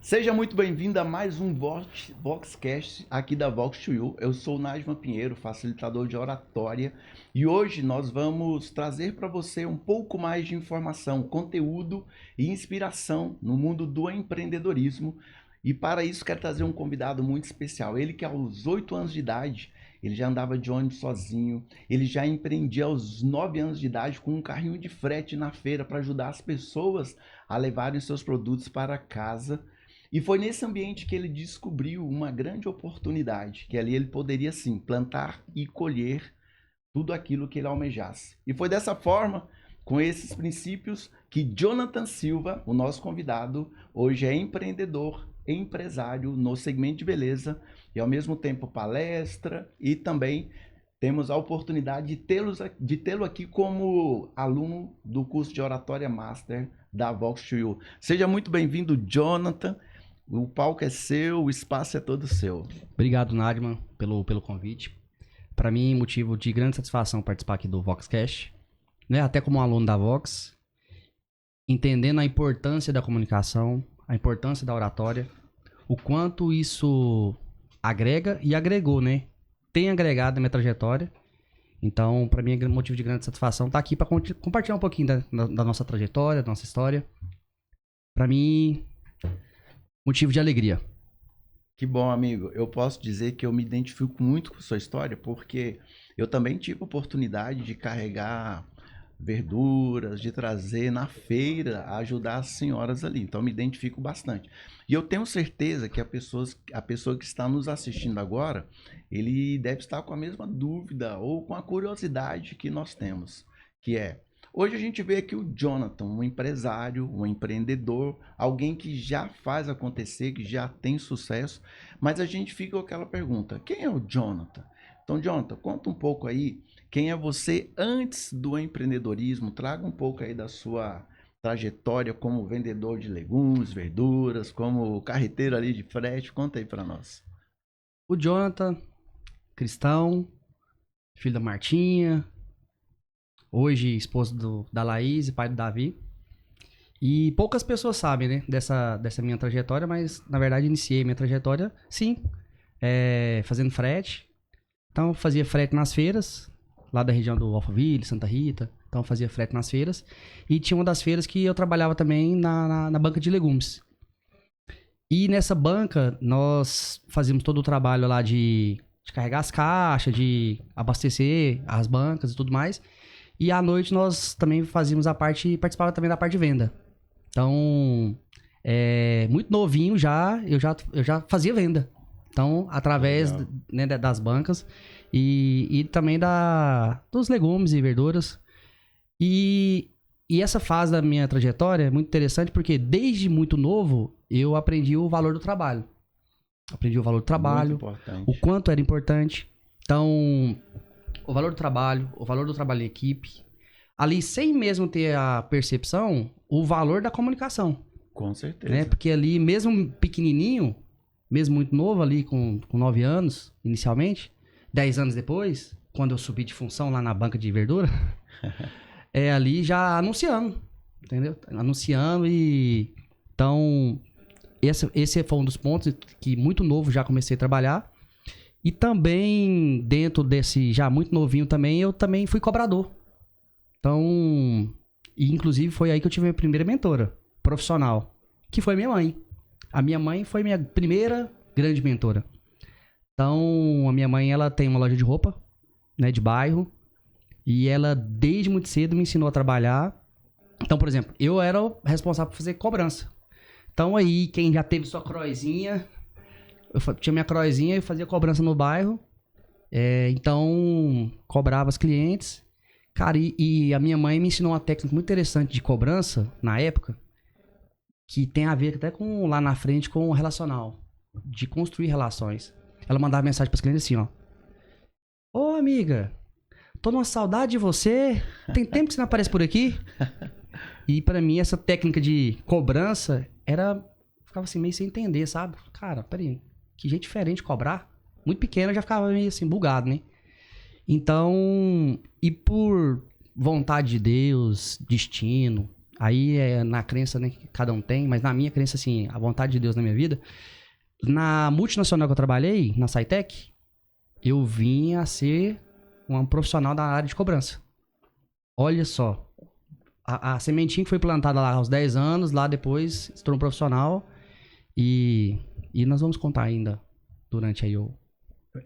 Seja muito bem-vindo a mais um Voxcast aqui da Vox2U. Eu sou o Najman Pinheiro, facilitador de oratória, e hoje nós vamos trazer para você um pouco mais de informação, conteúdo e inspiração no mundo do empreendedorismo. E para isso quero trazer um convidado muito especial. Ele que aos 8 anos de idade, ele já andava de ônibus sozinho, ele já empreendia aos 9 anos de idade com um carrinho de frete na feira para ajudar as pessoas a levarem seus produtos para casa. E foi nesse ambiente que ele descobriu uma grande oportunidade, que ali ele poderia sim plantar e colher tudo aquilo que ele almejasse. E foi dessa forma, com esses princípios, que Jonathan Silva, o nosso convidado, hoje é empreendedor, empresário no segmento de beleza e ao mesmo tempo palestra, e também temos a oportunidade de tê-lo aqui como aluno do curso de Oratória Master da Vox2U. Seja muito bem-vindo, Jonathan. O palco é seu, o espaço é todo seu. Obrigado, Najman, pelo convite. Para mim, motivo de grande satisfação participar aqui do Voxcast, né? Até como aluno da Vox, entendendo a importância da comunicação, a importância da oratória, o quanto isso agrega e agregou, né? Tem agregado na minha trajetória. Então, para mim, é motivo de grande satisfação estar aqui para compartilhar um pouquinho da nossa trajetória, da nossa história. Para mim, motivo de alegria. Que bom, amigo. Eu posso dizer que eu me identifico muito com sua história, porque eu também tive oportunidade de carregar verduras, de trazer na feira, ajudar as senhoras ali. Então, eu me identifico bastante. E eu tenho certeza que a pessoa que está nos assistindo agora, ele deve estar com a mesma dúvida ou com a curiosidade que nós temos, que é: hoje a gente vê aqui o Jonathan, um empresário, um empreendedor, alguém que já faz acontecer, que já tem sucesso, mas a gente fica com aquela pergunta: quem é o Jonathan? Então, Jonathan, conta um pouco aí, quem é você antes do empreendedorismo? Traga um pouco aí da sua trajetória como vendedor de legumes, verduras, como carreteiro ali de frete. Conta aí para nós. O Jonathan, cristão, filho da Martinha, hoje esposo da Laís e pai do Davi. E poucas pessoas sabem, né, dessa minha trajetória, mas na verdade iniciei minha trajetória, sim, fazendo frete. Então fazia frete nas feiras, lá da região do Alphaville, Santa Rita. Então fazia frete nas feiras. E tinha uma das feiras que eu trabalhava também na banca de legumes. E nessa banca nós fazíamos todo o trabalho lá de carregar as caixas, de abastecer as bancas e tudo mais. E à noite nós também participava também da parte de venda. Então, muito novinho eu já fazia venda. Então, através, né, das bancas e também dos legumes e verduras. E essa fase da minha trajetória é muito interessante porque desde muito novo eu aprendi o valor do trabalho. Aprendi o valor do trabalho, o quanto era importante. Então, o valor do trabalho em equipe. Ali, sem mesmo ter a percepção, o valor da comunicação. Com certeza. Né? Porque ali, mesmo pequenininho, mesmo muito novo ali, com 9 anos, inicialmente, 10 anos depois, quando eu subi de função lá na banca de verdura, ali já anunciando, entendeu? Anunciando e... Então, esse foi um dos pontos que muito novo já comecei a trabalhar. E também, dentro desse já muito novinho também, eu também fui cobrador. Então, e inclusive foi aí que eu tive a minha primeira mentora profissional, que foi minha mãe. A minha mãe foi minha primeira grande mentora. Então, a minha mãe, ela tem uma loja de roupa, né, de bairro, e ela desde muito cedo me ensinou a trabalhar. Então, por exemplo, eu era o responsável por fazer cobrança. Então aí, quem já teve sua croizinha, eu tinha minha croizinha e fazia cobrança no bairro. Então, cobrava os clientes. Cara, e a minha mãe me ensinou uma técnica muito interessante de cobrança, na época, que tem a ver até com, lá na frente, com o relacional, de construir relações. Ela mandava mensagem para os clientes assim, ó: ô amiga, tô numa saudade de você, tem tempo que você não aparece por aqui? E pra mim, essa técnica de cobrança ficava assim, meio sem entender, sabe? Cara, peraí, que jeito diferente de cobrar. Muito pequeno, eu já ficava meio assim, bugado, né? Então, e por vontade de Deus, destino, Aí é na crença, né, que cada um tem, mas na minha crença, assim, a vontade de Deus na minha vida. Na multinacional que eu trabalhei, na Saitec, eu vim a ser um profissional da área de cobrança. Olha só, a sementinha que foi plantada lá aos 10 anos, lá depois se tornou profissional e nós vamos contar ainda durante aí o...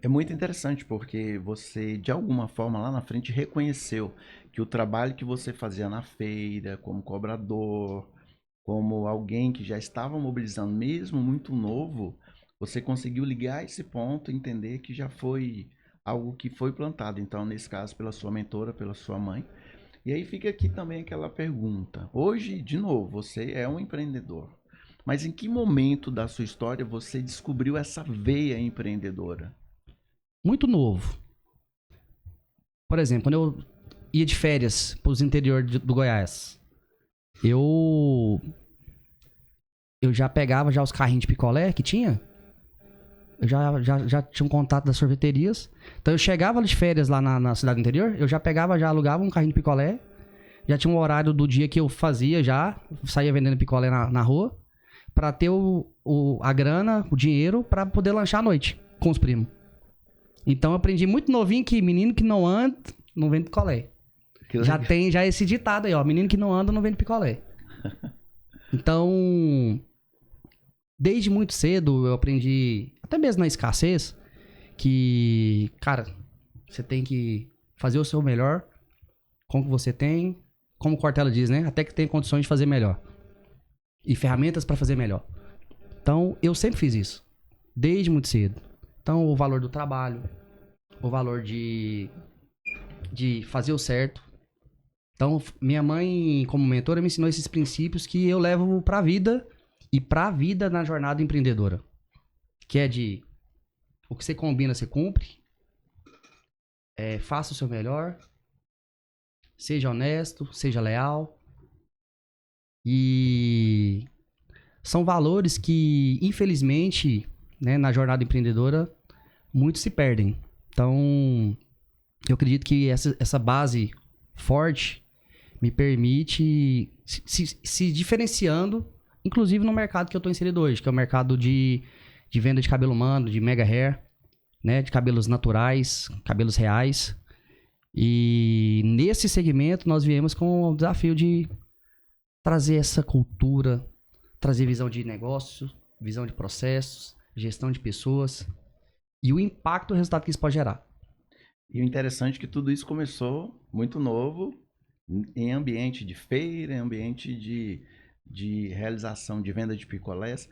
É muito interessante porque você, de alguma forma, lá na frente, reconheceu que o trabalho que você fazia na feira, como cobrador, como alguém que já estava mobilizando, mesmo muito novo, você conseguiu ligar esse ponto, entender que já foi algo que foi plantado. Então, nesse caso, pela sua mentora, pela sua mãe. E aí fica aqui também aquela pergunta. Hoje, de novo, você é um empreendedor. Mas em que momento da sua história você descobriu essa veia empreendedora? Muito novo. Por exemplo, quando eu ia de férias para os interior do Goiás, eu já pegava já os carrinhos de picolé que tinha. Eu já tinha um contato das sorveterias. Então eu chegava de férias lá na cidade interior, eu já pegava, já alugava um carrinho de picolé. Já tinha um horário do dia que eu fazia já, saía vendendo picolé na rua, pra ter a grana, o dinheiro, pra poder lanchar à noite com os primos. Então eu aprendi muito novinho que menino que não anda, não vende picolé. Já tem esse ditado aí, ó, menino que não anda, não vende picolé. Então, desde muito cedo eu aprendi, até mesmo na escassez, que, cara, você tem que fazer o seu melhor com o que você tem, como o Cortella diz, né? Até que tem condições de fazer melhor. E ferramentas para fazer melhor. Então, eu sempre fiz isso. Desde muito cedo. Então, o valor do trabalho, o valor de fazer o certo. Então, minha mãe, como mentora, me ensinou esses princípios que eu levo pra vida e pra vida na jornada empreendedora. Que é de o que você combina, você cumpre. Faça o seu melhor. Seja honesto, seja leal. E são valores que, infelizmente, né, na jornada empreendedora, muitos se perdem. Então, eu acredito que essa base forte me permite se diferenciando, inclusive no mercado que eu estou inserido hoje, que é o mercado de venda de cabelo humano, de mega hair, né, de cabelos naturais, cabelos reais. E nesse segmento nós viemos com o desafio de trazer essa cultura, trazer visão de negócio, visão de processos, gestão de pessoas e o impacto, o resultado que isso pode gerar. E o interessante é que tudo isso começou muito novo, em ambiente de feira, em ambiente de realização de venda de picolés.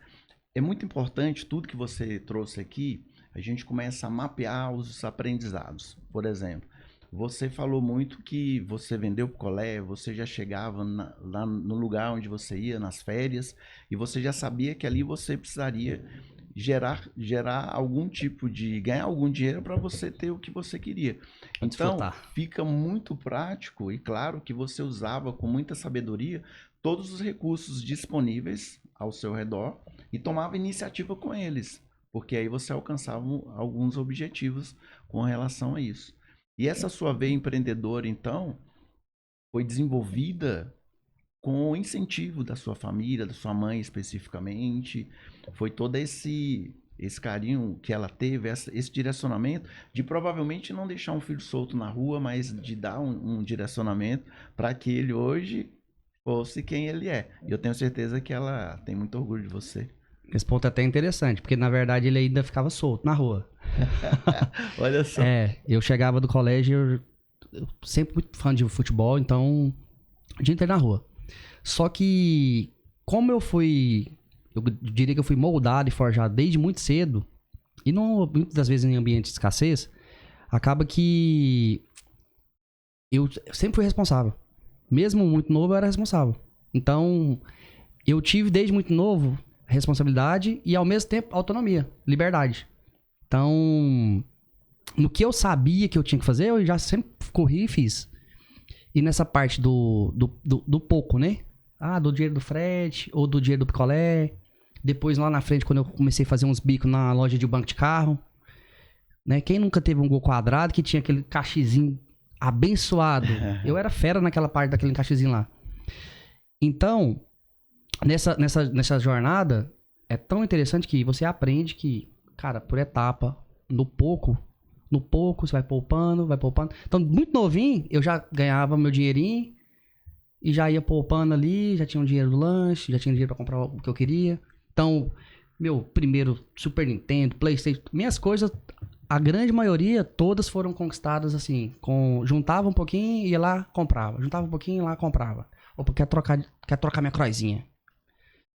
É muito importante tudo que você trouxe aqui, a gente começa a mapear os aprendizados. Por exemplo, você falou muito que você vendeu picolé, você já chegava lá no lugar onde você ia, nas férias, e você já sabia que ali você precisaria gerar algum tipo de... ganhar algum dinheiro para você ter o que você queria. Então, fica muito prático e claro que você usava com muita sabedoria todos os recursos disponíveis ao seu redor e tomava iniciativa com eles, porque aí você alcançava alguns objetivos com relação a isso. E essa sua veia empreendedora, então, foi desenvolvida com o incentivo da sua família, da sua mãe especificamente. Foi todo esse carinho que ela teve, esse direcionamento de provavelmente não deixar um filho solto na rua, mas de dar um direcionamento para que ele hoje fosse quem ele é. E eu tenho certeza que ela tem muito orgulho de você. Esse ponto é até interessante, porque na verdade ele ainda ficava solto na rua. Olha só. Eu chegava do colégio, eu sempre muito fã de futebol, então o dia inteiro na rua. Só que, como eu diria que eu fui moldado e forjado desde muito cedo, e muitas das vezes em ambiente de escassez, acaba que eu sempre fui responsável. Mesmo muito novo, eu era responsável. Então, eu tive desde muito novo responsabilidade e ao mesmo tempo autonomia, liberdade. Então, no que eu sabia que eu tinha que fazer, eu já sempre corri e fiz. E nessa parte do pouco, né? Do dinheiro do frete, ou do dinheiro do picolé. Depois, lá na frente, quando eu comecei a fazer uns bicos na loja de banco de carro. Né? Quem nunca teve um Gol quadrado que tinha aquele cachezinho abençoado? Eu era fera naquela parte daquele cachezinho lá. Então, nessa jornada, é tão interessante que você aprende que, cara, por etapa, no pouco, você vai poupando. Então, muito novinho, eu já ganhava meu dinheirinho e já ia poupando ali, já tinha um dinheiro do lanche, já tinha dinheiro pra comprar o que eu queria. Então, meu primeiro Super Nintendo, PlayStation, minhas coisas, a grande maioria, todas foram conquistadas assim, juntava um pouquinho e ia lá, comprava. Juntava um pouquinho e ia lá, comprava. Opa, quer trocar minha croizinha.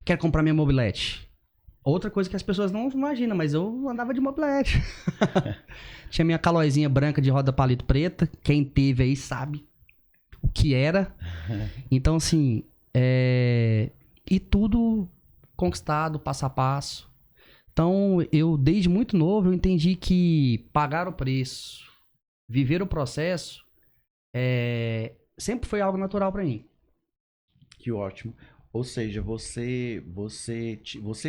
Quer comprar minha mobilete. Outra coisa que as pessoas não imaginam, mas eu andava de mobilete. Tinha minha calóizinha branca de roda palito preta. Quem teve aí sabe o que era. Então, assim, e tudo conquistado, passo a passo. Então, eu, desde muito novo, eu entendi que pagar o preço, viver o processo, sempre foi algo natural pra mim. Que ótimo. Ou seja, você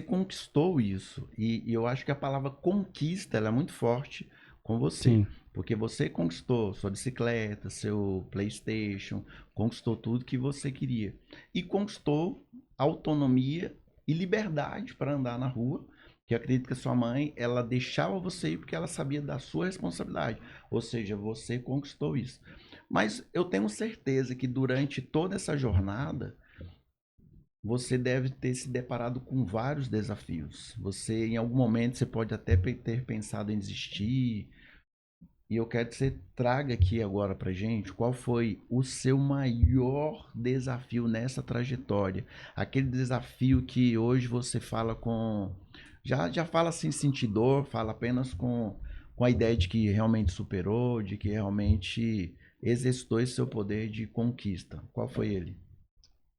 conquistou isso. E eu acho que a palavra conquista ela é muito forte com você. Sim. Porque você conquistou sua bicicleta, seu PlayStation, conquistou tudo que você queria. E conquistou autonomia e liberdade para andar na rua. Que eu acredito que a sua mãe, ela deixava você ir porque ela sabia da sua responsabilidade. Ou seja, você conquistou isso. Mas eu tenho certeza que durante toda essa jornada, você deve ter se deparado com vários desafios. Você, em algum momento, você pode até ter pensado em desistir. E eu quero que você traga aqui agora pra gente qual foi o seu maior desafio nessa trajetória. Aquele desafio que hoje você fala com... Já fala sem sentir dor, fala apenas com a ideia de que realmente superou, de que realmente exercitou esse seu poder de conquista. Qual foi ele?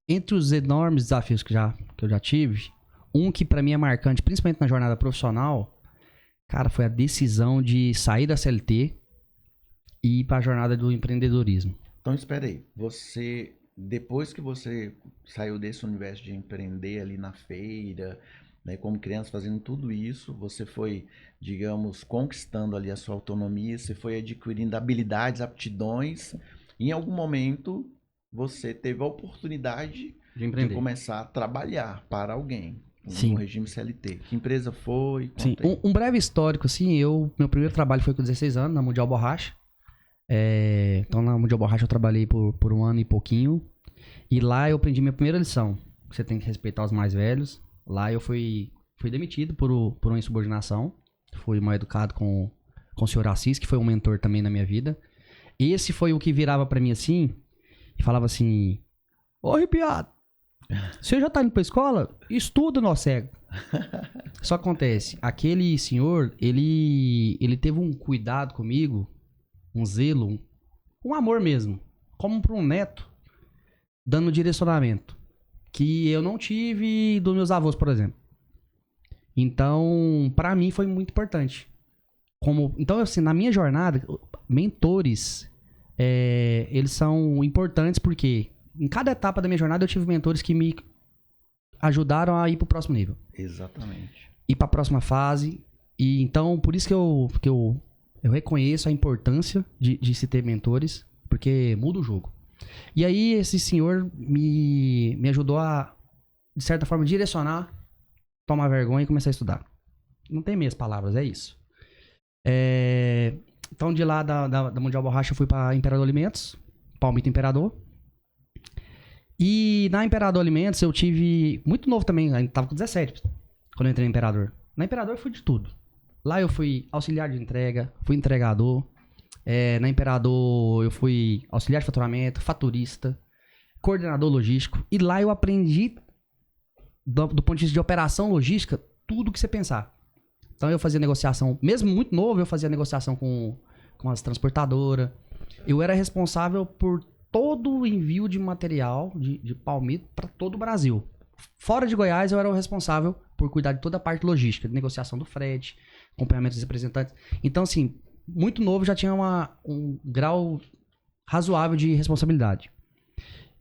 Entre os enormes desafios que eu já tive, um que pra mim é marcante, principalmente na jornada profissional, cara, foi a decisão de sair da CLT e ir pra jornada do empreendedorismo. Então, espera aí. Você, depois que você saiu desse universo de empreender ali na feira, né, como criança fazendo tudo isso, você foi, digamos, conquistando ali a sua autonomia, você foi adquirindo habilidades, aptidões, e em algum momento você teve a oportunidade de começar a trabalhar para alguém. Sim. No regime CLT. Que empresa foi? Sim. Um breve histórico, assim, meu primeiro trabalho foi com 16 anos, na Mundial Borracha. Então, na Mundial Borracha eu trabalhei por um ano e pouquinho. E lá eu aprendi minha primeira lição. Você tem que respeitar os mais velhos. Lá eu fui demitido por uma insubordinação. Fui mal educado com o senhor Assis, que foi um mentor também na minha vida. Esse foi o que virava pra mim assim, e falava assim: ô arrepiado, você já tá indo pra escola? Estuda, nó cego. Só acontece, aquele senhor, ele teve um cuidado comigo, um zelo, um amor mesmo, como para um neto, dando direcionamento, que eu não tive dos meus avós, por exemplo. Então, pra mim foi muito importante. Então, assim, na minha jornada, mentores, eles são importantes porque em cada etapa da minha jornada eu tive mentores que me ajudaram a ir pro próximo nível. Exatamente. Ir pra próxima fase. E então, por isso que eu reconheço a importância de se ter mentores, porque muda o jogo. E aí, esse senhor me ajudou a, de certa forma, direcionar, tomar vergonha e começar a estudar. Não tem meias palavras, é isso. Então, de lá da Mundial Borracha, eu fui pra Imperador Alimentos, Palmito Imperador. E na Imperador Alimentos, eu tive... Muito novo também, ainda tava com 17, quando eu entrei no Imperador. Na Imperador, eu fui de tudo. Lá eu fui auxiliar de entrega, fui entregador. Na Imperador, eu fui auxiliar de faturamento, faturista, coordenador logístico. E lá eu aprendi, do ponto de vista de operação logística, tudo que você pensar. Então eu fazia negociação, mesmo muito novo, eu fazia negociação com as transportadoras. Eu era responsável por todo o envio de material de palmito para todo o Brasil. Fora de Goiás, eu era o responsável por cuidar de toda a parte logística, de negociação do frete, acompanhamento dos representantes. Então, assim, muito novo, já tinha um grau razoável de responsabilidade.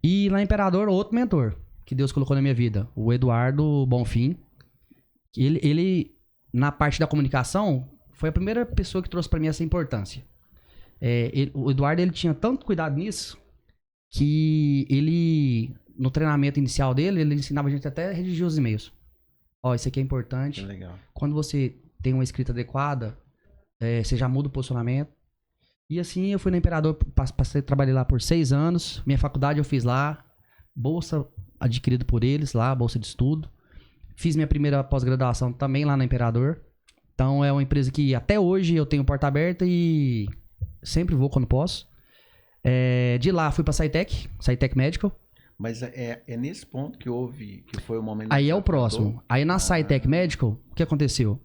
E na Imperador, outro mentor que Deus colocou na minha vida, o Eduardo Bonfim. Ele na parte da comunicação, foi a primeira pessoa que trouxe para mim essa importância. O Eduardo, ele tinha tanto cuidado nisso, que ele, no treinamento inicial dele, ele ensinava a gente até a redigir os e-mails. Ó, isso aqui é importante. Que legal. Quando você tem uma escrita adequada, você já muda o posicionamento. E assim eu fui no Imperador, trabalhei lá por 6 anos. Minha faculdade eu fiz lá. Bolsa adquirida por eles lá, bolsa de estudo. Fiz minha primeira pós-graduação também lá na Imperador. Então é uma empresa que até hoje eu tenho porta aberta e sempre vou quando posso. De lá fui pra SciTech Medical. Mas é nesse ponto que foi o momento... Aí é o próximo. Aí na SciTech Medical, o que aconteceu?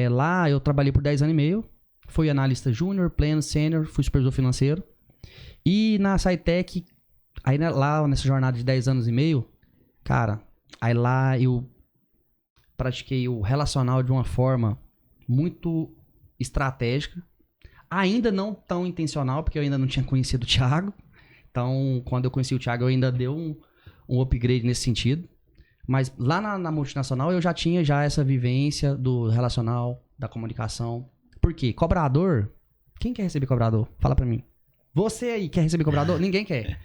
Lá eu trabalhei por 10 anos e meio. Fui analista júnior, pleno, sênior, fui supervisor financeiro. E na SciTech, aí lá nessa jornada de 10 anos e meio, cara, aí lá eu pratiquei o relacional de uma forma muito estratégica. Ainda não tão intencional, porque eu ainda não tinha conhecido o Thiago. Então, quando eu conheci o Thiago, eu ainda dei um upgrade nesse sentido. Mas lá na multinacional, eu já tinha essa vivência do relacional, da comunicação. Por quê? Cobrador? Quem quer receber cobrador? Fala pra mim. Você aí quer receber cobrador? Ninguém quer.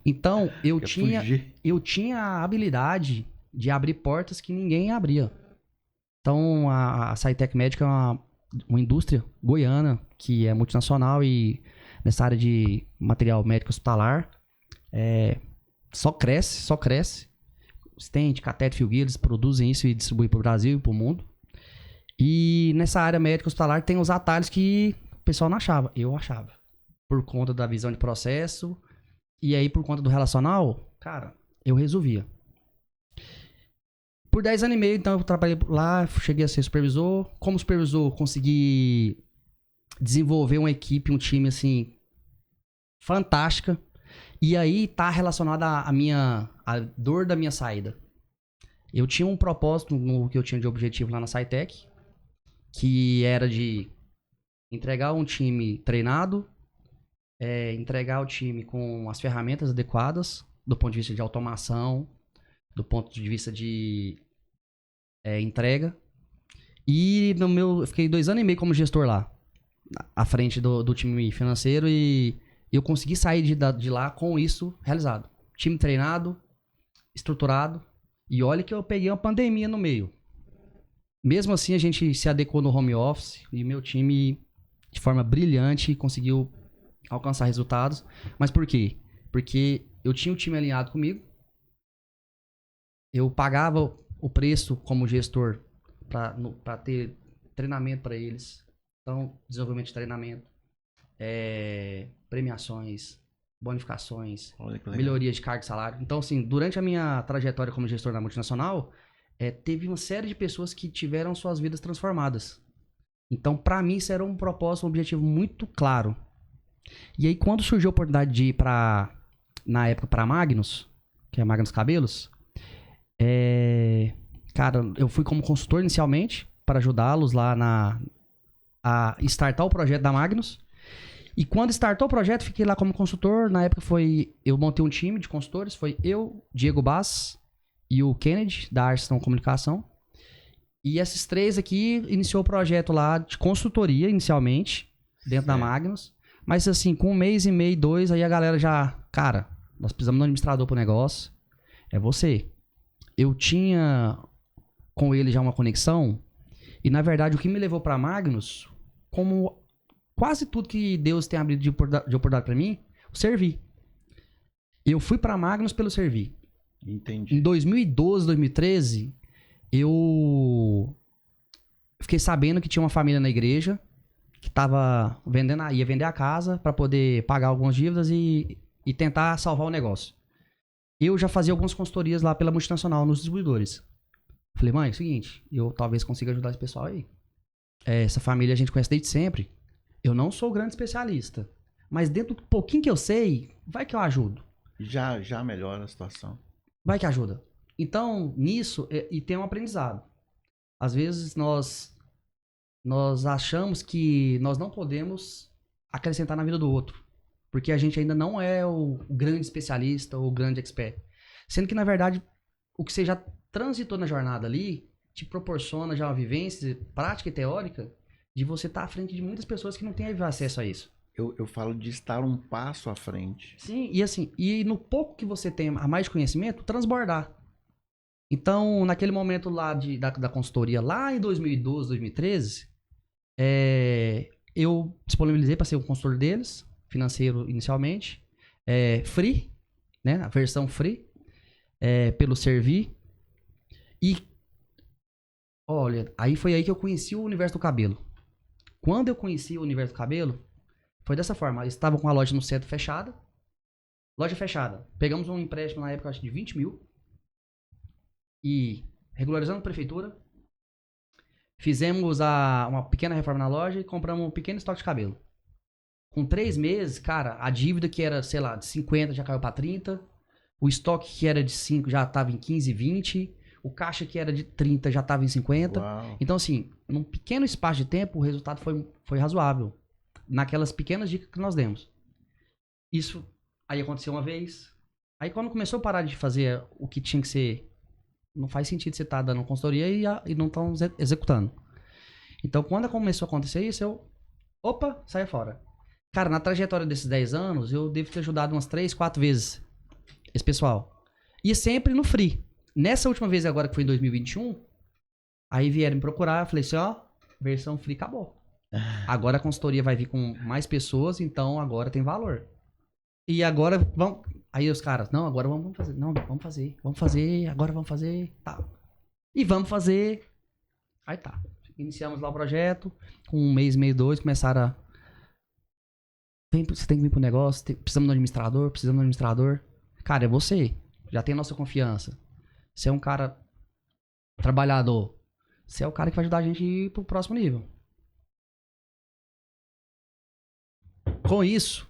Então, eu tinha a habilidade de abrir portas que ninguém abria. Então, a SciTech Médica é uma indústria goiana, que é multinacional e nessa área de material médico hospitalar, só cresce. Stent, cateter, fio guia, eles produzem isso e distribuem para o Brasil e para o mundo. E nessa área médica hospitalar tem os atalhos que o pessoal não achava. Eu achava. Por conta da visão de processo. E aí, por conta do relacional, cara, eu resolvia. Por 10 anos e meio, então, eu trabalhei lá, cheguei a ser supervisor. Como supervisor, consegui desenvolver uma equipe, um time, assim, fantástica. E aí tá relacionada a dor da minha saída. Eu tinha um propósito no que eu tinha de objetivo lá na SciTech, que era de entregar um time treinado, entregar o time com as ferramentas adequadas, do ponto de vista de automação, do ponto de vista de entrega. E eu fiquei 2 anos e meio como gestor lá, à frente do time financeiro, e eu consegui sair de lá com isso realizado. Time treinado, estruturado. E olha que eu peguei uma pandemia no meio. Mesmo assim, a gente se adequou no home office e meu time, de forma brilhante, conseguiu alcançar resultados. Mas por quê? Porque eu tinha o time alinhado comigo. Eu pagava o preço como gestor para ter treinamento para eles. Então, desenvolvimento de treinamento. Premiações, bonificações, melhorias de cargo e salário. Então, assim, durante a minha trajetória como gestor na multinacional, teve uma série de pessoas que tiveram suas vidas transformadas. Então, para mim, isso era um propósito, um objetivo muito claro. E aí, quando surgiu a oportunidade de ir na época, para Magnus, que é Magnus Cabelos, cara, eu fui como consultor inicialmente para ajudá-los lá a startar o projeto da Magnus. E quando startou o projeto, fiquei lá como consultor. Na época eu montei um time de consultores. Foi eu, Diego Bass e o Kennedy, da Arston Comunicação. E esses 3 aqui iniciou o projeto lá de consultoria, inicialmente, dentro da Magnus. Mas assim, com 1 mês e meio, 2, aí a galera já... Cara, nós precisamos de um administrador pro negócio. É você. Eu tinha com ele já uma conexão. E na verdade, o que me levou pra Magnus, como... Quase tudo que Deus tem abrido de oportunidade pra mim, eu servi. Eu fui pra Magnus pelo servir. Entendi. Em 2012, 2013, eu fiquei sabendo que tinha uma família na igreja que ia vender a casa pra poder pagar algumas dívidas e tentar salvar o negócio. Eu já fazia algumas consultorias lá pela multinacional nos distribuidores. Falei, mãe, é o seguinte, eu talvez consiga ajudar esse pessoal aí. Essa família a gente conhece desde sempre. Eu não sou grande especialista, mas dentro do pouquinho que eu sei, vai que eu ajudo. Já melhora a situação. Vai que ajuda. Então, nisso, e tem um aprendizado. Às vezes nós achamos que nós não podemos acrescentar na vida do outro, porque a gente ainda não é o grande especialista ou o grande expert. Sendo que, na verdade, o que você já transitou na jornada ali, te proporciona já uma vivência prática e teórica de você estar à frente de muitas pessoas que não têm acesso a isso. eu falo de estar um passo à frente. Sim, e assim, e no pouco que você tem a mais de conhecimento, transbordar. Então, naquele momento lá da consultoria, lá em 2012, 2013, eu disponibilizei para ser o consultor deles, financeiro inicialmente, free, né, a versão free, pelo Servi. E, olha, aí foi aí que eu conheci o universo do cabelo. Quando eu conheci o universo do cabelo, foi dessa forma. Eles estavam com a loja no centro fechada. Loja fechada. Pegamos um empréstimo na época, acho de 20 mil. E regularizando a prefeitura. Fizemos uma pequena reforma na loja e compramos um pequeno estoque de cabelo. Com 3 meses, cara, a dívida que era, sei lá, de 50 já caiu pra 30. O estoque que era de 5 já tava em 15, 20. O caixa que era de 30 já tava em 50. Uau. Então, assim, num pequeno espaço de tempo, o resultado foi razoável. Naquelas pequenas dicas que nós demos. Isso aí aconteceu uma vez. Aí quando começou a parar de fazer o que tinha que ser, não faz sentido você estar dando consultoria e não estão executando. Então quando começou a acontecer isso, saia fora. Cara, na trajetória desses 10 anos, eu devo ter ajudado umas 3, 4 vezes esse pessoal. E sempre no free. Nessa última vez agora, que foi em 2021, aí vieram me procurar, eu falei assim, versão free acabou. Agora a consultoria vai vir com mais pessoas, então agora tem valor. E agora vamos. Aí os caras, não, agora vamos fazer. Não, vamos fazer, agora vamos fazer. Tá. E vamos fazer. Aí tá. Iniciamos lá o projeto. Com um mês, dois, começaram a. Você tem que vir pro negócio, precisamos de um administrador. Cara, é você. Já tem a nossa confiança. Você é um cara trabalhador. Você é o cara que vai ajudar a gente a ir pro próximo nível. Com isso,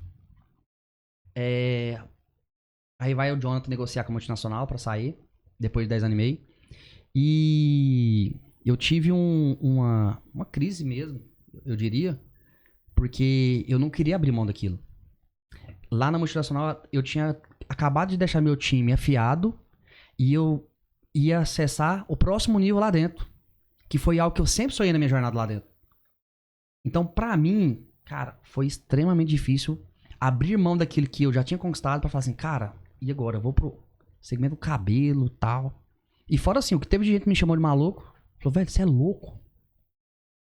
aí vai o Jonathan negociar com a multinacional pra sair, depois de 10 anos e meio. E eu tive uma crise mesmo, eu diria, porque eu não queria abrir mão daquilo. Lá na multinacional, eu tinha acabado de deixar meu time afiado e eu ia acessar o próximo nível lá dentro, que foi algo que eu sempre sonhei na minha jornada lá dentro. Então, pra mim, cara, foi extremamente difícil abrir mão daquilo que eu já tinha conquistado pra falar assim, cara, e agora? Eu vou pro segmento do cabelo e tal. E fora assim, o que teve de gente que me chamou de maluco, falou, velho, você é louco?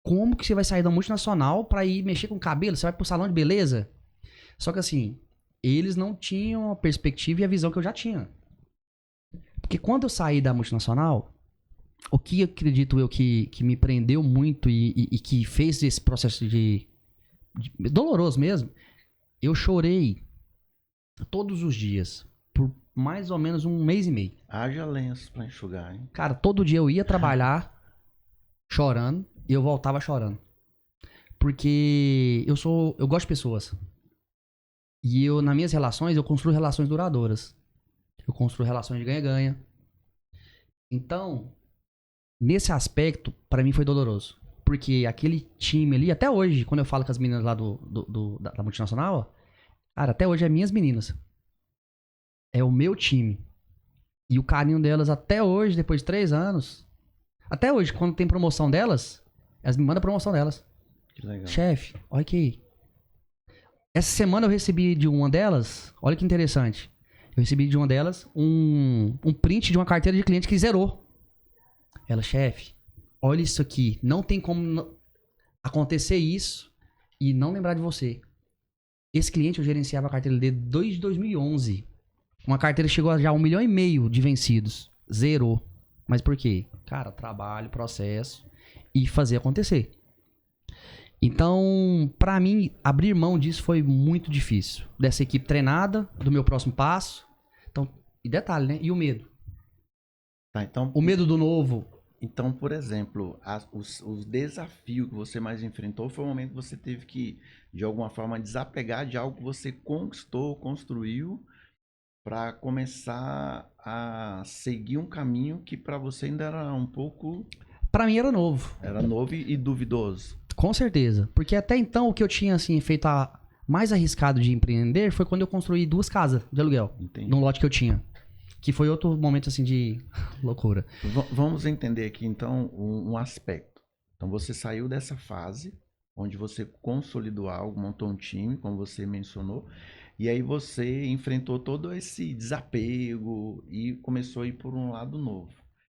Como que você vai sair da multinacional pra ir mexer com cabelo? Você vai pro salão de beleza? Só que assim, eles não tinham a perspectiva e a visão que eu já tinha. Porque quando eu saí da multinacional, o que eu acredito eu que me prendeu muito e que fez esse processo doloroso mesmo, eu chorei todos os dias, por mais ou menos um mês e meio. Haja lenço pra enxugar, hein? Cara, todo dia eu ia trabalhar chorando e eu voltava chorando. Porque eu gosto de pessoas. E nas minhas relações, eu construo relações duradouras. Eu construo relações de ganha-ganha. Então, nesse aspecto, pra mim foi doloroso. Porque aquele time ali, até hoje, quando eu falo com as meninas lá da multinacional, cara, até hoje é minhas meninas. É o meu time. E o carinho delas até hoje, depois de 3 anos. Até hoje, quando tem promoção delas, elas me mandam a promoção delas. Que legal. Chefe, olha aqui. Essa semana eu recebi de uma delas, olha que interessante. Eu recebi de uma delas um print de uma carteira de cliente que zerou. Ela, chefe, olha isso aqui. Não tem como acontecer isso e não lembrar de você. Esse cliente eu gerenciava a carteira dele desde 2011. Uma carteira chegou a já 1,5 milhão de vencidos. Zerou. Mas por quê? Cara, trabalho, processo e fazer acontecer. Então, pra mim, abrir mão disso foi muito difícil. Dessa equipe treinada, do meu próximo passo. Então, e detalhe, né? E o medo? Tá, então, O medo do novo. Então, por exemplo, os desafios que você mais enfrentou foi o momento que você teve que, de alguma forma, desapegar de algo que você conquistou, construiu, para começar a seguir um caminho que para você ainda era um pouco... Pra mim era novo. Era novo e duvidoso. Com certeza. Porque até então o que eu tinha assim, feito mais arriscado de empreender foi quando eu construí 2 casas de aluguel. Entendi. Num lote que eu tinha. Que foi outro momento assim de loucura. Vamos entender aqui então um aspecto. Então você saiu dessa fase, onde você consolidou algo, montou um time, como você mencionou, e aí você enfrentou todo esse desapego e começou a ir por um lado novo.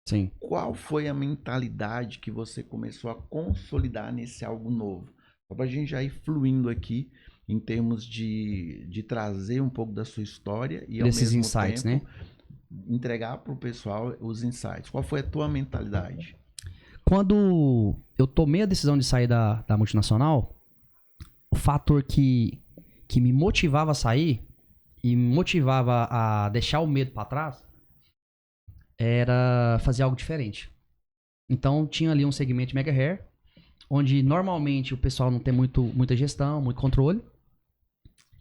Sim. Qual foi a mentalidade que você começou a consolidar nesse algo novo? Só para a gente já ir fluindo aqui em termos de trazer um pouco da sua história e ao Desses mesmo insights, tempo né? entregar para o pessoal os insights. Qual foi a tua mentalidade? Quando eu tomei a decisão de sair da multinacional, o fator que me motivava a sair e me motivava a deixar o medo para trás era fazer algo diferente. Então tinha ali um segmento de mega hair, onde normalmente o pessoal não tem muita gestão, muito controle,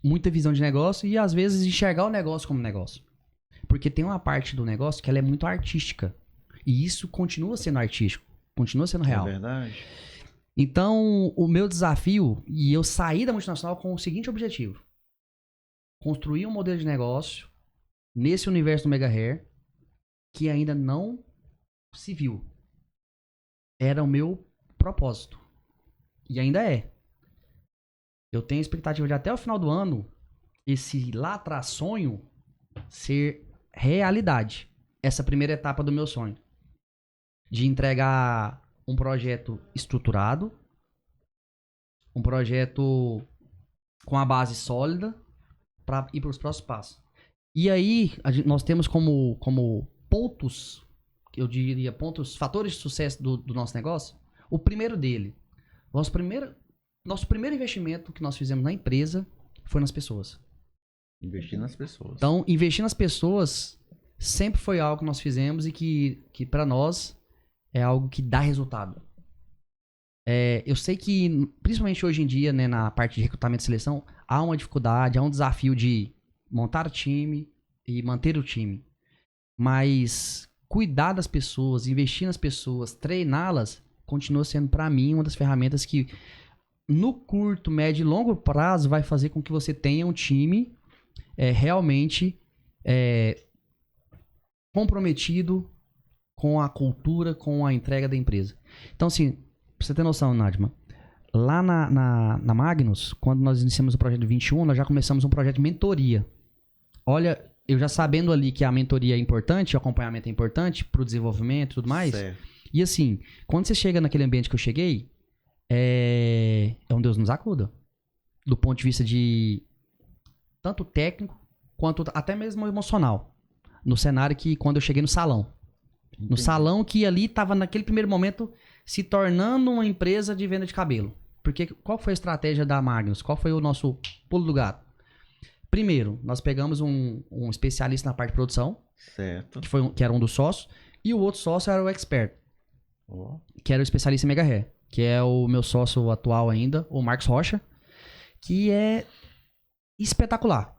muita visão de negócio e às vezes enxergar o negócio como negócio. Porque tem uma parte do negócio que ela é muito artística. E isso continua sendo artístico, continua sendo real. É verdade? Então, o meu desafio, e eu saí da multinacional com o seguinte objetivo: construir um modelo de negócio nesse universo do mega hair que ainda não se viu. Era o meu propósito. E ainda é. Eu tenho a expectativa de até o final do ano, esse lá atrás sonho ser realidade. Essa primeira etapa do meu sonho. De entregar um projeto estruturado, um projeto com a base sólida para ir para os próximos passos. E aí, nós temos como pontos, eu diria pontos, fatores de sucesso do nosso negócio. O primeiro dele, nosso primeiro investimento que nós fizemos na empresa foi nas pessoas. Investir nas pessoas. Então, investir nas pessoas sempre foi algo que nós fizemos e que para nós é algo que dá resultado. Eu sei que, principalmente hoje em dia, né, na parte de recrutamento e seleção, há uma dificuldade, há um desafio de montar o time e manter o time. Mas cuidar das pessoas, investir nas pessoas, treiná-las, continua sendo, para mim, uma das ferramentas que, no curto, médio e longo prazo, vai fazer com que você tenha um time realmente comprometido com a cultura, com a entrega da empresa. Então, assim, pra você ter noção, Nadima, lá na Magnus, quando nós iniciamos o projeto 21, nós já começamos um projeto de mentoria. Olha, eu já sabendo ali que a mentoria é importante, o acompanhamento é importante pro desenvolvimento e tudo mais. Certo. E assim, quando você chega naquele ambiente que eu cheguei, é um Deus nos acuda. Do ponto de vista de tanto técnico, quanto até mesmo emocional. No cenário que, quando eu cheguei no salão. Entendi. No salão que ali estava, naquele primeiro momento, se tornando uma empresa de venda de cabelo. Porque qual foi a estratégia da Magnus? Qual foi o nosso pulo do gato? Primeiro, nós pegamos um especialista na parte de produção, Certo. que era um dos sócios, e o outro sócio era o expert, Oh. que era o especialista em mega hair, que é o meu sócio atual ainda, o Marcos Rocha, que é espetacular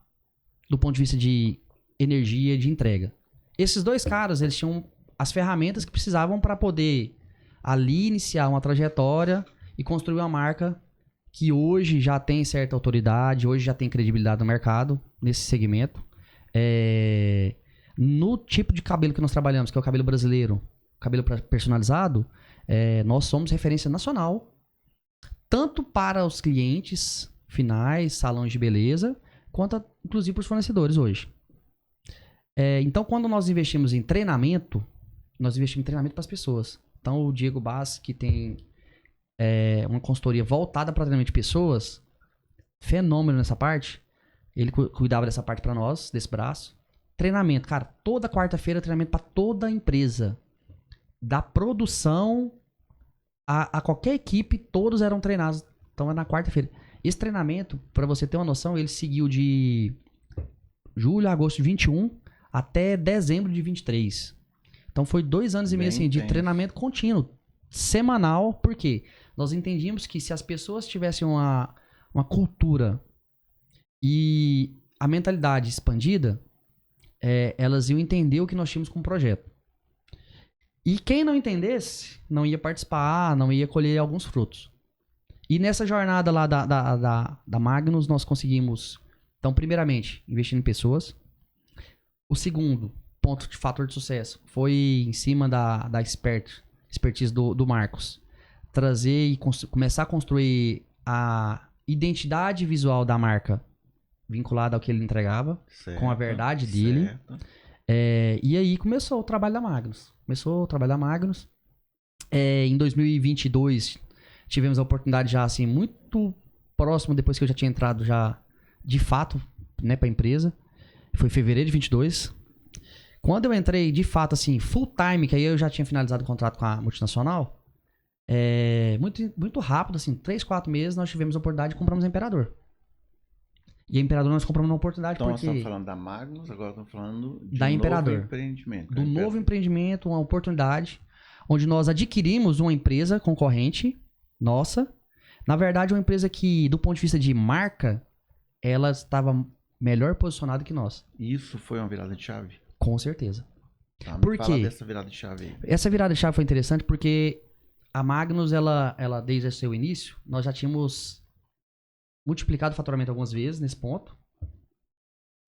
do ponto de vista de energia e de entrega. Esses dois caras, eles tinham as ferramentas que precisavam para poder ali iniciar uma trajetória e construir uma marca que hoje já tem certa autoridade, hoje já tem credibilidade no mercado, nesse segmento. No tipo de cabelo que nós trabalhamos, que é o cabelo brasileiro, cabelo personalizado, nós somos referência nacional, tanto para os clientes finais, salões de beleza, quanto inclusive para os fornecedores hoje. Então, quando nós investimos em treinamento, nós investimos em treinamento para as pessoas. Então, o Diego Bass, que tem uma consultoria voltada para treinamento de pessoas, fenômeno nessa parte, ele cuidava dessa parte para nós, desse braço. Treinamento, cara, toda quarta-feira treinamento para toda a empresa. Da produção a qualquer equipe, todos eram treinados. Então, é na quarta-feira. Esse treinamento, para você ter uma noção, ele seguiu de julho, agosto de 21 até dezembro de 23. Então foi 2 anos e meio assim, de treinamento contínuo, semanal, porque nós entendíamos que se as pessoas tivessem uma cultura e a mentalidade expandida, elas iam entender o que nós tínhamos como projeto. E quem não entendesse, não ia participar, não ia colher alguns frutos. E nessa jornada lá da Magnus, nós conseguimos, então, primeiramente, investir em pessoas. O segundo ponto de fator de sucesso foi em cima da expertise do Marcos. Trazer e começar a construir a identidade visual da marca vinculada ao que ele entregava, Certo, com a verdade dele. certo. E aí começou o trabalho da Magnus. Em 2022, tivemos a oportunidade já, assim, muito próximo, depois que eu já tinha entrado já, de fato, né, pra empresa. Foi em fevereiro de 22. Quando eu entrei, de fato, assim, full time, que aí eu já tinha finalizado o contrato com a multinacional, muito, muito rápido, assim, 3, 4 meses, nós tivemos a oportunidade de comprarmos a Imperador. E a Imperador nós compramos uma oportunidade Então, nós porque... estamos falando da Magnus, agora estamos falando de da um Imperador. novo empreendimento. Do novo empreendimento, uma oportunidade, onde nós adquirimos uma empresa concorrente nossa. Na verdade, uma empresa que, do ponto de vista de marca, ela estava melhor posicionada que nós. Isso foi uma virada de chave? Com certeza. Tá, me Por fala quê? dessa virada de chave aí. Essa virada de chave foi interessante porque a Magnus, ela desde o seu início, nós já tínhamos multiplicado o faturamento algumas vezes nesse ponto.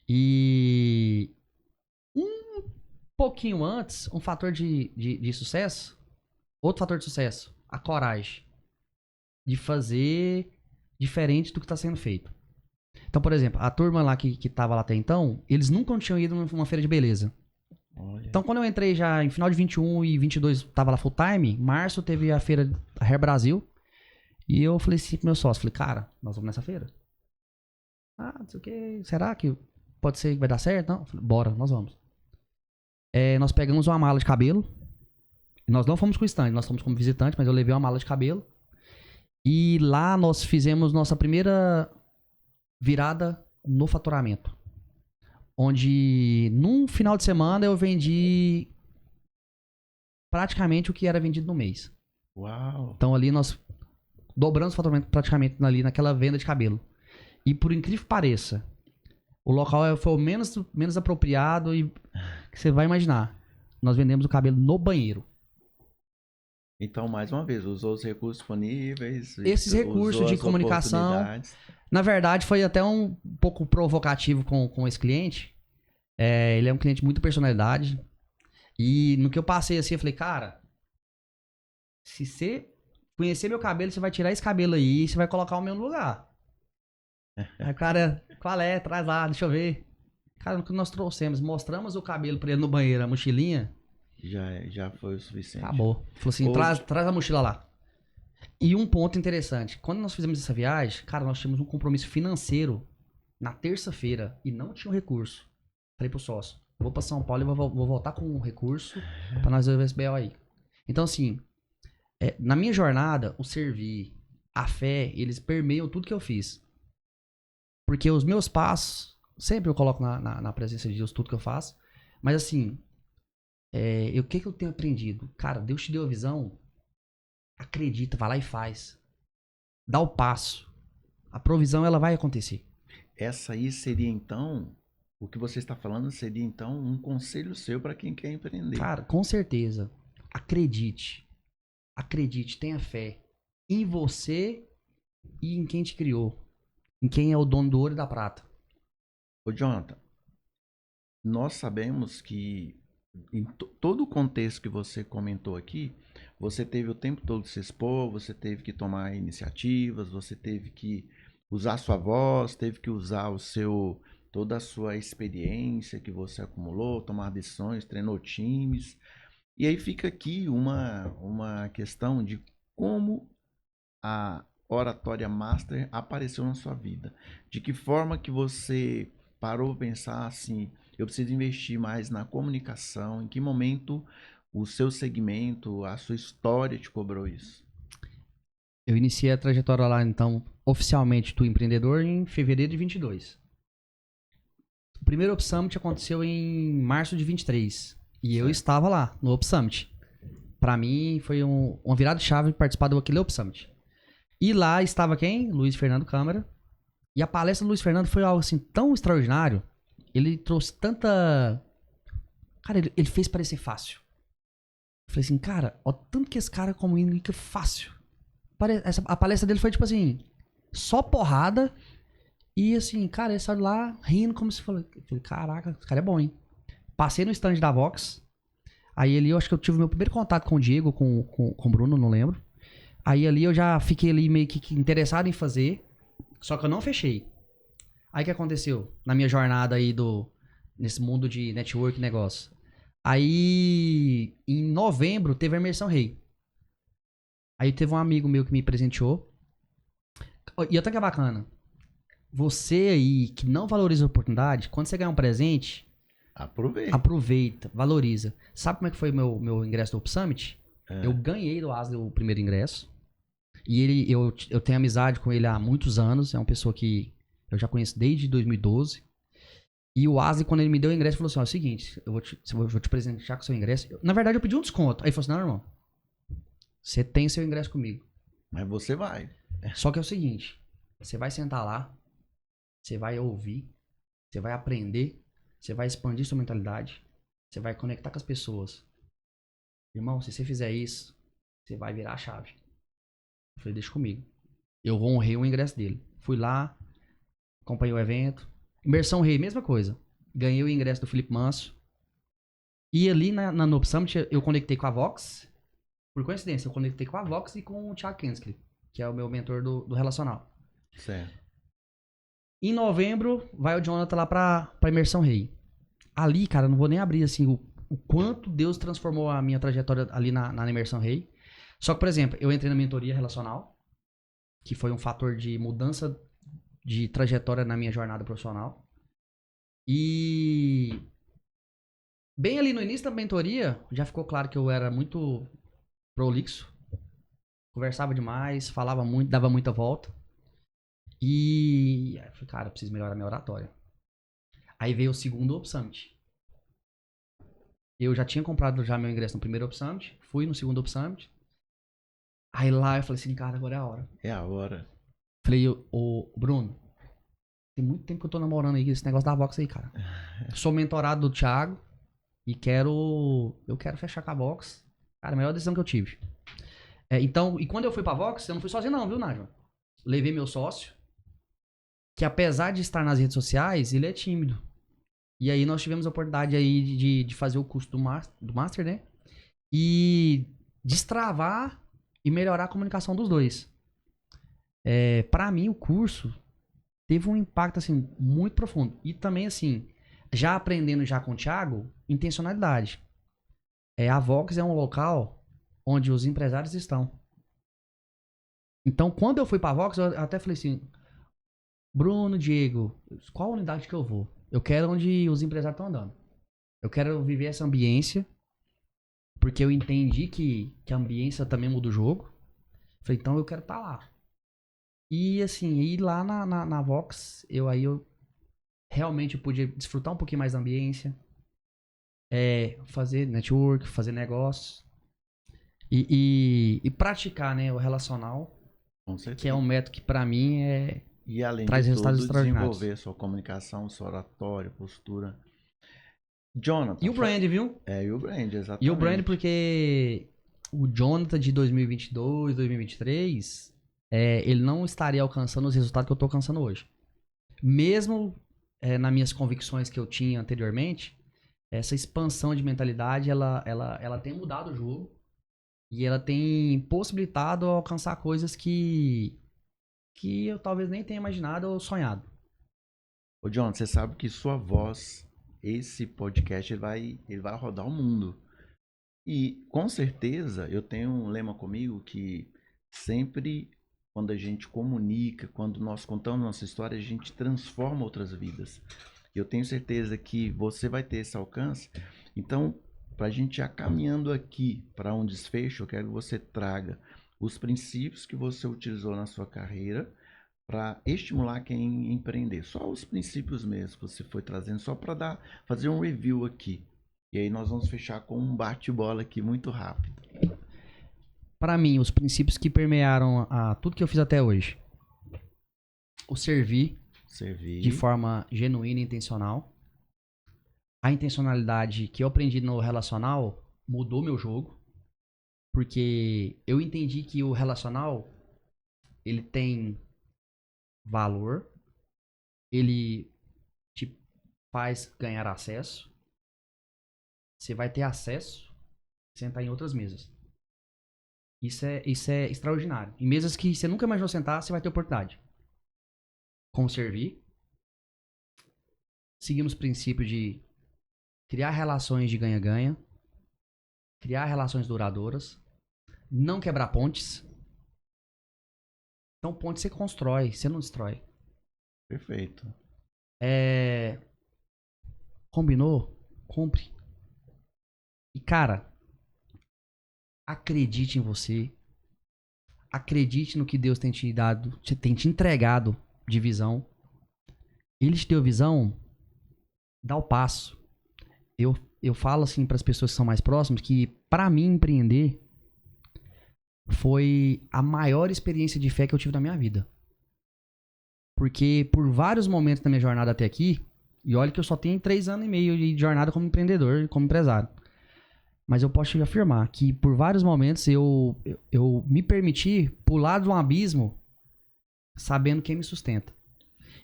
E um pouquinho antes, um fator de sucesso, outro fator de sucesso, a coragem de fazer diferente do que está sendo feito. Então, por exemplo, a turma lá que tava lá até então, eles nunca tinham ido numa feira de beleza. Olha. Então, quando eu entrei já em final de 21 e 22, tava lá full time, em março teve a feira a Hair Brasil, e eu falei assim pro meu sócio, falei, cara, nós vamos nessa feira? Ah, não sei o que, será que pode ser que vai dar certo? Não, eu falei, bora, nós vamos. Nós pegamos uma mala de cabelo, nós não fomos com o stand, nós fomos como visitante, mas eu levei uma mala de cabelo, e lá nós fizemos nossa primeira virada no faturamento. Onde, num final de semana, eu vendi praticamente o que era vendido no mês. Uau! Então, ali nós dobramos o faturamento praticamente ali naquela venda de cabelo. E, por incrível que pareça, o local foi o menos apropriado e que você vai imaginar. Nós vendemos o cabelo no banheiro. Então, mais uma vez, usou os recursos disponíveis. Esses recursos de comunicação, na verdade, foi até um pouco provocativo com esse cliente. Ele é um cliente muito personalidade. E no que eu passei assim, eu falei, cara, se você conhecer meu cabelo, você vai tirar esse cabelo aí e você vai colocar o meu no lugar. Aí o cara, qual é? Traz lá, deixa eu ver. Cara, no que nós trouxemos, mostramos o cabelo pra ele no banheiro, a mochilinha. Já foi o suficiente. Acabou. Falou assim, traz a mochila lá. E um ponto interessante, quando nós fizemos essa viagem, cara, nós tínhamos um compromisso financeiro na terça-feira e não tinha um recurso. Falei pro sócio, vou pra São Paulo e vou voltar com um recurso pra nós resolver esse BO aí. Então, assim, na minha jornada, o servir, a fé, eles permeiam tudo que eu fiz. Porque os meus passos, sempre eu coloco na presença de Deus tudo que eu faço, mas assim, o que eu tenho aprendido? Cara, Deus te deu a visão, acredita, vai lá e faz. Dá o passo. A provisão, ela vai acontecer. Essa aí seria, então, o que você está falando seria, então, um conselho seu para quem quer empreender. Cara, com certeza. Acredite. Acredite, tenha fé em você e em quem te criou. Em quem é o dono do ouro e da prata. Ô, Jonathan, nós sabemos que em todo o contexto que você comentou aqui, você teve o tempo todo de se expor, você teve que tomar iniciativas, você teve que usar sua voz, teve que usar toda a sua experiência que você acumulou, tomar decisões, treinou times. E aí fica aqui uma questão de como a Oratória Master apareceu na sua vida. De que forma que você parou para pensar assim, eu preciso investir mais na comunicação, em que momento o seu segmento, a sua história te cobrou isso? Eu iniciei a trajetória lá, então, oficialmente do empreendedor em fevereiro de 22. O primeiro Up Summit aconteceu em março de 23. E eu estava lá, no Up Summit. Pra mim, foi uma virada de chave participar daquele Up Summit. E lá estava quem? Luiz Fernando Câmara. E a palestra do Luiz Fernando foi algo assim tão extraordinário. Ele trouxe tanta... Cara, ele fez parecer fácil. Eu falei assim, cara, ó, tanto que esse cara comunica fácil. A palestra dele foi tipo assim, só porrada. E assim, cara, ele saiu lá rindo como se fosse... Eu falei, caraca, esse cara é bom, hein? Passei no stand da Vox. Aí eu acho que eu tive meu primeiro contato com o Diego, com o Bruno, não lembro. Aí ali eu já fiquei ali meio que interessado em fazer, só que eu não fechei. Aí o que aconteceu na minha jornada aí nesse mundo de network e negócio? Aí em novembro teve a imersão rei. Aí teve um amigo meu que me presenteou. E até que é bacana. Você aí que não valoriza a oportunidade, quando você ganhar um presente, Aproveita. aproveita, valoriza. Sabe como é que foi meu ingresso do Up Summit? Eu É. ganhei do Asli o primeiro ingresso. E eu tenho amizade com ele há muitos anos. É uma pessoa que eu já conheço desde 2012. E o Asli, quando ele me deu o ingresso, falou assim: ó, é o seguinte, eu vou te presentear com o seu ingresso. Na verdade, eu pedi um desconto. Aí ele falou assim: não, irmão, você tem seu ingresso comigo. Mas você vai. Só que é o seguinte, você vai sentar lá, você vai ouvir, você vai aprender, você vai expandir sua mentalidade, você vai conectar com as pessoas. Irmão, se você fizer isso, você vai virar a chave. Eu falei, deixa comigo. Eu vou honrar o ingresso dele. Fui lá, acompanhei o evento. Imersão Rei, mesma coisa. Ganhei o ingresso do Felipe Manso. E ali na Noob Summit eu conectei com a Vox. Por coincidência, eu conectei com a Vox e com o Thiago Kinsley, que é o meu mentor do relacional. Certo. Em novembro, vai o Jonathan lá pra Imersão Rei. Ali, cara, eu não vou nem abrir assim o quanto Deus transformou a minha trajetória ali na Imersão Rei. Só que, por exemplo, eu entrei na mentoria relacional, que foi um fator de mudança de trajetória na minha jornada profissional. E bem ali no início da mentoria, já ficou claro que eu era muito prolixo, conversava demais, falava muito, dava muita volta. E aí eu falei, cara, eu preciso melhorar minha oratória. Aí veio o segundo Up Summit. Eu já tinha comprado já meu ingresso no primeiro Up Summit, fui no segundo Up Summit. Aí lá eu falei assim, cara, agora é a hora. É a hora. Falei, ô Bruno, tem muito tempo que eu tô namorando aí esse negócio da Vox aí, cara. Sou mentorado do Thiago e eu quero fechar com a Vox. Cara, a melhor decisão que eu tive. Então, e quando eu fui pra Vox, eu não fui sozinho não, viu, Nájua? Levei meu sócio, que apesar de estar nas redes sociais, ele é tímido. E aí nós tivemos a oportunidade aí de fazer o curso do Master, né? E destravar e melhorar a comunicação dos dois. Para mim, o curso teve um impacto, assim, muito profundo. E também, assim, já aprendendo já com o Thiago, intencionalidade. A Vox é um local onde os empresários estão. Então, quando eu fui pra Vox, eu até falei assim, Bruno, Diego, qual unidade que eu vou? Eu quero onde os empresários estão andando. Eu quero viver essa ambiência, porque eu entendi que a ambiência também muda o jogo. Falei, então eu quero estar lá. E assim, ir lá na Vox, eu realmente pude desfrutar um pouquinho mais da ambiência, fazer network, fazer negócios e praticar, né, o relacional, Com que é um certeza. método que pra mim E além de traz resultados tudo, extraordinários. desenvolver sua comunicação, sua oratória, postura. E Jonathan, o brand, viu? e o brand, E o brand exatamente. porque o Jonathan de 2022, 2023, ele não estaria alcançando os resultados que eu tô alcançando hoje. Mesmo nas minhas convicções que eu tinha anteriormente, essa expansão de mentalidade, ela tem mudado o jogo e ela tem possibilitado alcançar coisas que eu talvez nem tenha imaginado ou sonhado. Ô, Jonathan, você sabe que sua voz, esse podcast, ele vai rodar o mundo. E com certeza eu tenho um lema comigo que sempre quando a gente comunica, quando nós contamos nossa história, a gente transforma outras vidas. Eu tenho certeza que você vai ter esse alcance. Então, para a gente já caminhando aqui para um desfecho, eu quero que você traga os princípios que você utilizou na sua carreira para estimular quem empreender. Só os princípios mesmo que você foi trazendo, só para fazer um review aqui. E aí nós vamos fechar com um bate-bola aqui muito rápido. Para mim, os princípios que permearam tudo que eu fiz até hoje. O servir de Servir. forma genuína e intencional. A intencionalidade que eu aprendi no relacional mudou meu jogo. Porque eu entendi que o relacional, ele tem valor, ele te faz ganhar acesso. Você vai ter acesso sem estar em outras mesas. Isso é extraordinário. Em mesas que você nunca imaginou sentar, você vai ter oportunidade. Como servir. Seguimos o princípio de criar relações de ganha-ganha. Criar relações duradouras. Não quebrar pontes. Então, ponte você constrói, você não destrói. Perfeito. Combinou? Compre. E, cara, acredite em você. Acredite no que Deus tem te dado, tem te entregado de visão. Ele te deu visão, dá o passo. Eu falo assim para as pessoas que são mais próximas que, para mim, empreender foi a maior experiência de fé que eu tive na minha vida. Porque por vários momentos da minha jornada até aqui, e olha que eu só tenho 3 anos e meio de jornada como empreendedor, como empresário. Mas eu posso te afirmar que por vários momentos eu me permiti pular de um abismo sabendo quem me sustenta.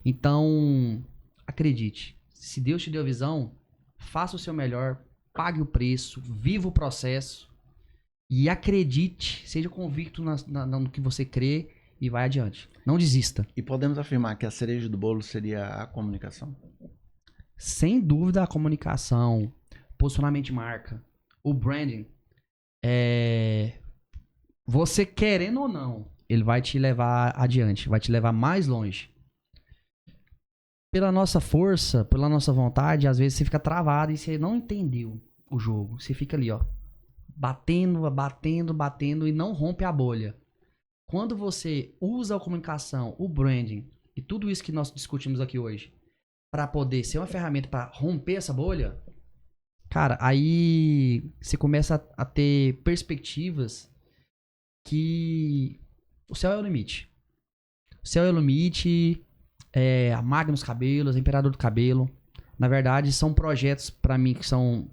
Então, acredite. Se Deus te deu visão, faça o seu melhor, pague o preço, viva o processo e acredite, seja convicto no que você crê e vai adiante. Não desista. E podemos afirmar que a cereja do bolo seria a comunicação? Sem dúvida, a comunicação, posicionamento de marca, o branding, você querendo ou não, ele vai te levar adiante, vai te levar mais longe. Pela nossa força, pela nossa vontade, às vezes você fica travado e você não entendeu o jogo. Você fica ali, ó, batendo e não rompe a bolha. Quando você usa a comunicação, o branding e tudo isso que nós discutimos aqui hoje para poder ser uma ferramenta para romper essa bolha, cara, aí você começa a ter perspectivas que o céu é o limite. O céu é o limite, a Magnus Cabelos, Imperador do Cabelo. Na verdade, são projetos para mim que são...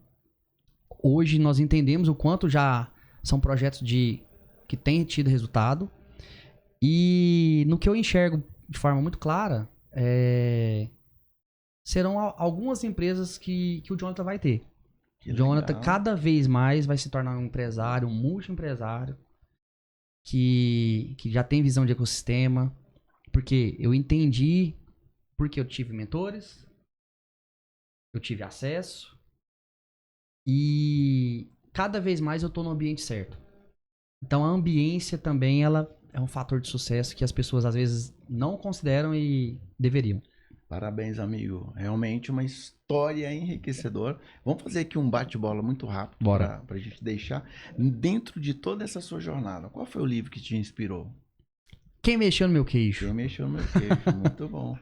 Hoje nós entendemos o quanto já são projetos que têm tido resultado. E no que eu enxergo de forma muito clara, serão algumas empresas que o Jonathan vai ter. O Jonathan cada vez mais vai se tornar um empresário, um multi-empresário, que já tem visão de ecossistema, porque eu entendi, porque eu tive mentores, eu tive acesso, e cada vez mais eu estou no ambiente certo. Então a ambiência também ela é um fator de sucesso que as pessoas às vezes não consideram e deveriam. Parabéns, amigo. Realmente uma história enriquecedora. Vamos fazer aqui um bate-bola muito rápido para a gente deixar. Dentro de toda essa sua jornada, qual foi o livro que te inspirou? Quem mexeu no meu queixo? Quem mexeu no meu queixo, muito bom.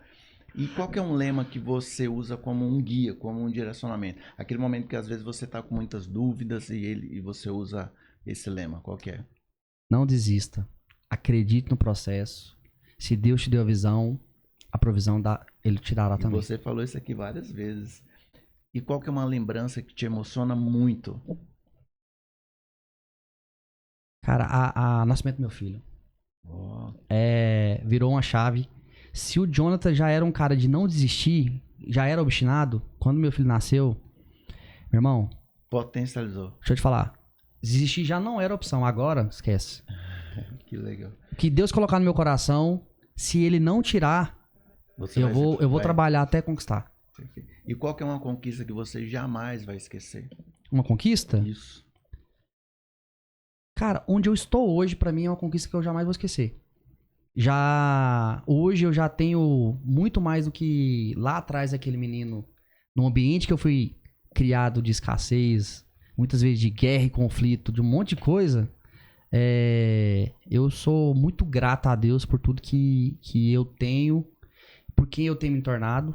E qual que é um lema que você usa como um guia, como um direcionamento? Aquele momento que às vezes você está com muitas dúvidas e você usa esse lema, qual que é? Não desista. Acredite no processo. Se Deus te deu a visão, a provisão ele te dará também. Você falou isso aqui várias vezes. E qual que é uma lembrança que te emociona muito? Cara, o nascimento do meu filho. Oh. Virou uma chave. Se o Jonathan já era um cara de não desistir, já era obstinado, quando meu filho nasceu, meu irmão... Potencializou. Deixa eu te falar. Desistir já não era opção. Agora, esquece. Que legal. O que Deus colocar no meu coração, se ele não tirar, eu vou trabalhar até conquistar. Perfeito. E qual que é uma conquista que você jamais vai esquecer? Uma conquista? Isso. Cara, onde eu estou hoje, pra mim, é uma conquista que eu jamais vou esquecer. Hoje eu já tenho muito mais do que lá atrás aquele menino, num ambiente que eu fui criado de escassez, muitas vezes de guerra e conflito, de um monte de coisa. Eu sou muito grato a Deus por tudo que eu tenho, por quem eu tenho me tornado.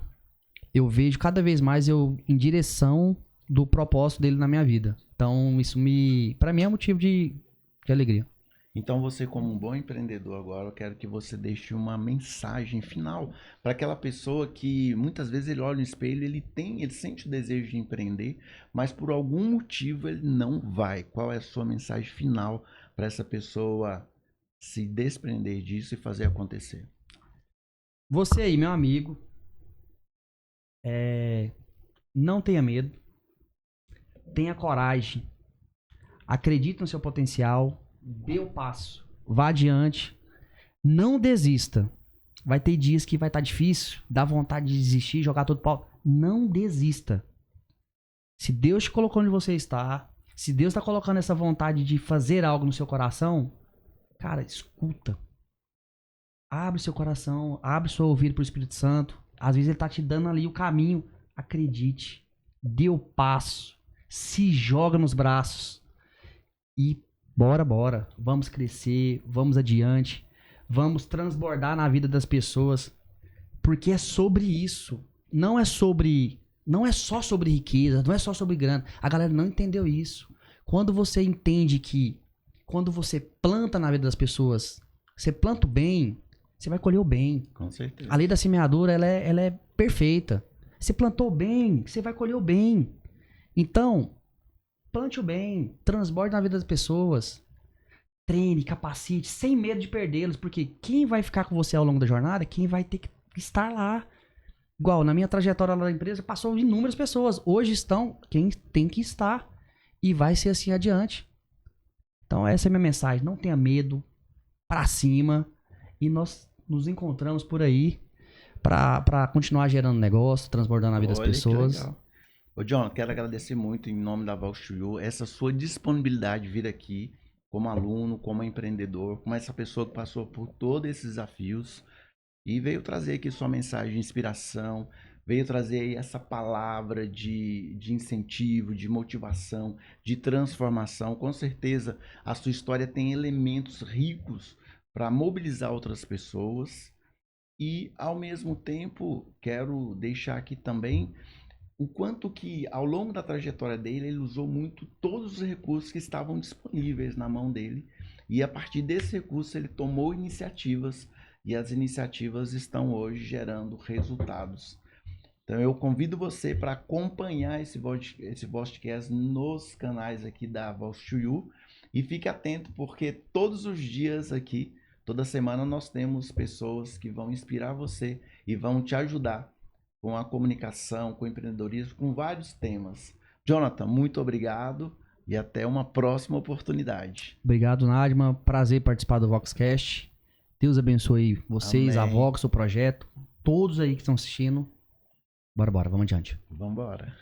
Eu vejo cada vez mais eu em direção do propósito dele na minha vida. Então isso pra mim é motivo de alegria. Então você, como um bom empreendedor agora, eu quero que você deixe uma mensagem final para aquela pessoa que muitas vezes ele olha no espelho, ele sente o desejo de empreender, mas por algum motivo ele não vai. Qual é a sua mensagem final para essa pessoa se desprender disso e fazer acontecer? Você aí, meu amigo, não tenha medo, tenha coragem, acredite no seu potencial, dê o passo, vá adiante, não desista. Vai ter dias que vai estar difícil, dá vontade de desistir, jogar todo pau. Não desista. Se Deus te colocou onde você está, se Deus está colocando essa vontade de fazer algo no seu coração, cara, escuta. Abre seu coração, abre seu ouvido pro Espírito Santo. Às vezes ele tá te dando ali o caminho. Acredite. Dê o passo. Se joga nos braços. E bora. Vamos crescer, vamos adiante. Vamos transbordar na vida das pessoas. Porque é sobre isso. Não é só sobre riqueza, não é só sobre grana. A galera não entendeu isso. Quando você entende que quando você planta na vida das pessoas, você planta o bem, você vai colher o bem. Com certeza. A lei da semeadura, ela é perfeita. Você plantou o bem, você vai colher o bem. Então, plante o bem, transborde na vida das pessoas. Treine, capacite, sem medo de perdê-los, porque quem vai ficar com você ao longo da jornada é quem vai ter que estar lá. Igual, na minha trajetória lá na empresa, passou inúmeras pessoas. Hoje estão quem tem que estar. E vai ser assim adiante. Então, essa é a minha mensagem. Não tenha medo, pra cima. E nós nos encontramos por aí pra continuar gerando negócio, transbordando a vida das pessoas. Ô, John, quero agradecer muito em nome da Vox to You essa sua disponibilidade de vir aqui como aluno, como empreendedor, como essa pessoa que passou por todos esses desafios e veio trazer aqui sua mensagem de inspiração, veio trazer aí essa palavra de incentivo, de motivação, de transformação. Com certeza a sua história tem elementos ricos para mobilizar outras pessoas e, ao mesmo tempo, quero deixar aqui também o quanto que, ao longo da trajetória dele, ele usou muito todos os recursos que estavam disponíveis na mão dele e, a partir desse recurso, ele tomou iniciativas e as iniciativas estão hoje gerando resultados. Então, eu convido você para acompanhar esse podcast nos canais aqui da Vox to You e fique atento, porque todos os dias aqui, toda semana nós temos pessoas que vão inspirar você e vão te ajudar com a comunicação, com o empreendedorismo, com vários temas. Jonathan, muito obrigado e até uma próxima oportunidade. Obrigado, Nadima. Prazer participar do Voxcast. Deus abençoe vocês, Amém. A Vox, o projeto, todos aí que estão assistindo. Bora, vamos adiante. Vamos embora.